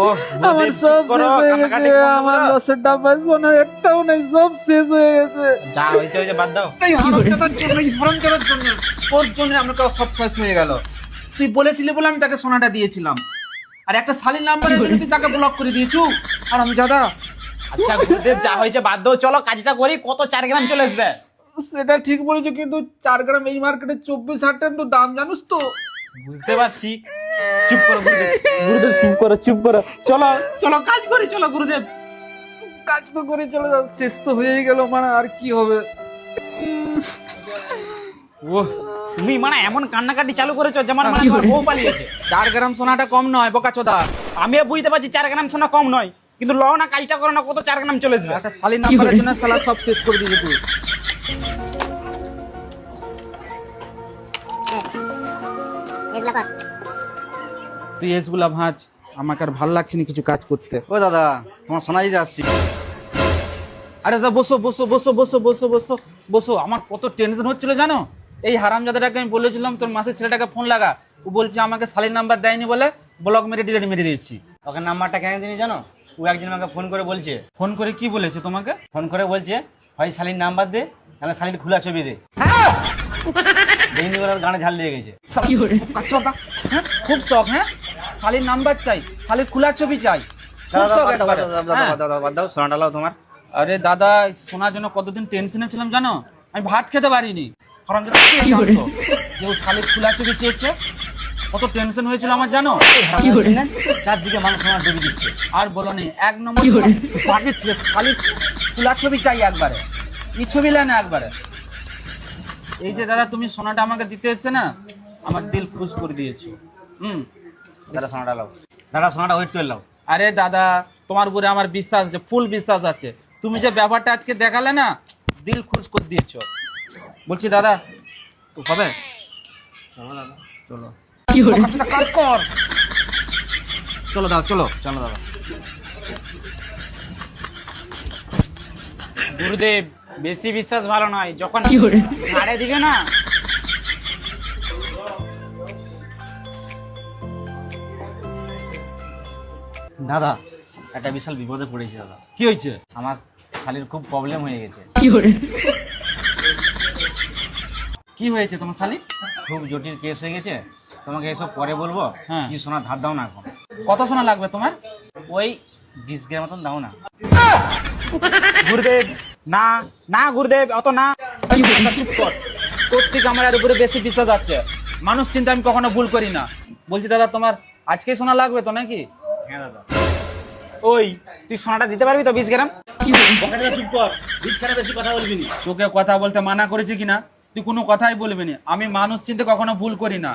ও আমার সব শেষ হয়ে গেছে, আমার লসের ডাব্বা না একটাও নেই, সব শেষ হয়ে গেছে। যা হয়েছে হয়েছে, বাদ দাও। এই হারামজাদার জন্য, এই হারামজাদার জন্য, তোর জন্য আমরা সব শেষ হয়ে গেল। তুই বলেছিলি বলে আমি তাকে সোনাটা দিয়েছিলাম, আর একটা শালীর নাম্বারে তুই তাকে ব্লক করে দিয়েছু। হারামজাদা। আচ্ছা গুরুদেব, যা হয়েছে বাদ দাও, চলো কাজটা করি। কত 4 গ্রাম চলে আসবে? সেটা ঠিক বলেছো, কিন্তু 4 গ্রাম এই মার্কেটে 24,000 টাকা তো দাম, জানিস তো। বুঝতে পারছি। চুপ করো গুরুদেব, গুরুদেব চুপ করো, চুপ করো। চলো চলো কাজ করি, চলো গুরুদেব। কাজ তো করে চলে যাও, শেষ তো হয়েই গেল, মানে আর কি হবে। ও তুমি মানে এমন কান্নাকাটি চালু করেছো যেমন মানে তোমার বউ পালিয়েছে। 4 গ্রাম সোনাটা কম নয় বোকাচোদা। আমিও বুঝতে পারছি 4 গ্রাম সোনা কম নয়, কিন্তু লও না কাজটা করো না, কত 4 গ্রাম চলে আসবে? একটা শালীর নাম্বারের জন্য শালা সব শেষ করে দিয়েছে তুই। তুই এসগুলা ভাঁজ, আমাকে আর ভাল লাগছে না কিছু কাজ করতে। ও দাদা, তোমার সোনা দিতে আসছি। আরে দাদা বসো বসো বসো বসো বসো বসো বসো। আমার কত টেনশন হচ্ছিল জানো, এই হারামজাদাটাকে আমি বলেছিলাম তোর মাসের ছেলেটাকে ফোন লাগা, ও বলছে আমাকে শালীর নাম্বার দেয়নি বলে ব্লক মেরে ডিলিট মেরে দিয়েছি। ওকে নাম্বারটা কেন দিনি জানো? ও একদিন আমাকে ফোন করে বলছে, ফোন করে কি বলেছে তোমাকে? ফোন করে বলছে হয় শালির নাম্বার দে, নাহলে শালির খোলা ছবি দে। দেখিনি বলে ওর গানে ঝাল লেগে গেছে। বোকাচোদা, হ্যাঁ খুব শখ, হ্যাঁ শালীর নাম্বার চাই, শালীর খোলা ছবি চাই, খুব দাদা, শখ বাদ দাও, একবারে। বাদ দাও, হ্যাঁ। বাদ দাও, সোনাটা লাও তোমার। আরে দাদা, শোনার জন্য কতদিন টেনশনে ছিলাম জানো, আমি ভাত খেতে পারিনি। হারামজাদা কে জানতো যে ও শালীর খোলা ছবি চেয়েছে? কত টেনশন হয়েছিল আমার জানো। চারদিকে মানুষ সোনা ডুবি দিচ্ছে। আর বলো নি, 1 নম্বর বাজেট ছিল, শালীর খোলা ছবি চাই একবারে, এই ছবি লেন একবারে। এই যে দাদা তুমি সোনাটা আমাকে দিতে এসছে না, আমার দিল খুশ করে দিয়েছো। দাদা সোনাটা লাও, দাদা সোনাটা ওয়েট করে লাও। আরে দাদা, তোমার উপরে আমার বিশ্বাস আছে, ফুল বিশ্বাস আছে। তুমি যে ব্যাপারটা আজকে দেখালে না, দিল খুশ করে দিয়েছো। বলছি দাদা, তো হবে? চলো দাদা, চলো একটা কাজ কর, চলো দাদা, চলো। চলো দাদা। গুরুদেব বেশি বিশ্বাস ভালো নয়, যখন ঘাড়ে দিবে না। দাদা একটা বিশাল বিপদে পড়েছি দাদা। কি হয়েছে? আমার শালির খুব প্রবলেম হয়ে গেছে। কি হয়েছে তোমার শালি? খুব জটিল কেস হয়ে গেছে, তোমাকে এসব পরে বলবো। হ্যাঁ। কি সোনা ধার দাও না এখন। কত সোনা লাগবে তোমার? ওই 20 গ্রাম মতন দাও না। গুরুদেব না না, গুরুদেব অত না। চুপ কর, তোর থেকে আমার এর উপরে বেশি বিশ্বাস আছে। মানুষ চিন্তা আমি কখনো ভুল করি না। বলছি দাদা, তোমার আজকে সোনা লাগবে তো নাকি? হ্যাঁ দাদা। ওই তুই সোনাটা দিতে পারবি তো 20 গ্রাম? চুপ কর, 20 গ্রাম বেশি কথা বলবি না। তোকে কথা বলতে মানা করেছি কিনা? তুই কোনো কথাই বলবি না। আমি মানুষ চিনতে কখনো ভুল করি না।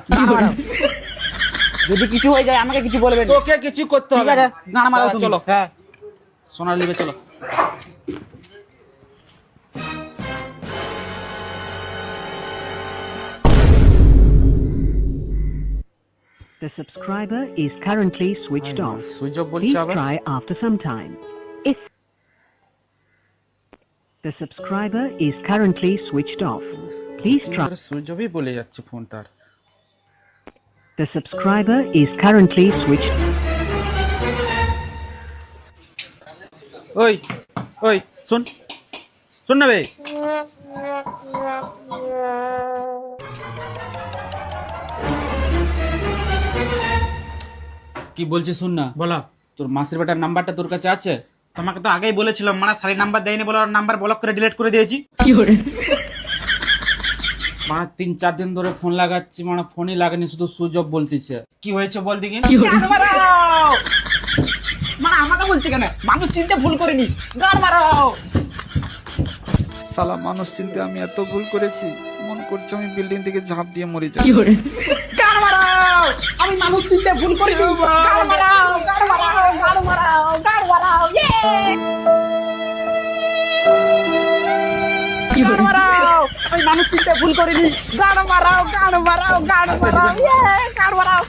যদি কিছু হয়ে যায় আমাকে কিছু বলবেন। তোকে কিছু করতে ঠিক হবে আছে, না। গানা মারো দাদা, তুমি। চলো হ্যাঁ সোনার লিবে, চলো। The subscriber is currently switched off. Switch off Please বলছে আবার। try after some time. If the subscriber is currently switched off, please try. Switch অফই বলে যাচ্ছে ফোন তার। The subscriber is currently switched. ওই ওই শুন, শুন না বে। কি বলছিস শুন না। বলো। তোর মাসের বেটার নাম্বারটা তোর কাছে আছে? তোমাকে তো আগেই বলেছিলাম, মানে শালীর নাম্বার দেয়নি বলে ওর নাম্বার ব্লক করে ডিলিট করে দিয়েছি। মানে 3-4 দিন ধরে ফোন লাগাচ্ছি, মানে ফোনই লাগেনি, শুধু সুইচ অফ বলতেছে। কি হয়েছে বল দেখি। গান মারাও! মানে আমাকে বলছে কেন? মানুষ চিনতে ভুল করিনি, গান মারাও! শালা মানুষ চিনতে আমি এত ভুল করেছি, মনে করছে আমি বিল্ডিং থেকে ঝাঁপ দিয়ে মরে যাই। গান মারাও! আমি মানুষ চিনতে ভুল করিনি, গান মারাও! গান মারাও! গান মারাও! গান মারাও! গান মারাও! আমি মানুষ চিনতে ভুল করিনি, গান মারাও! গান মারাও! গান মারাও! গান মারাও!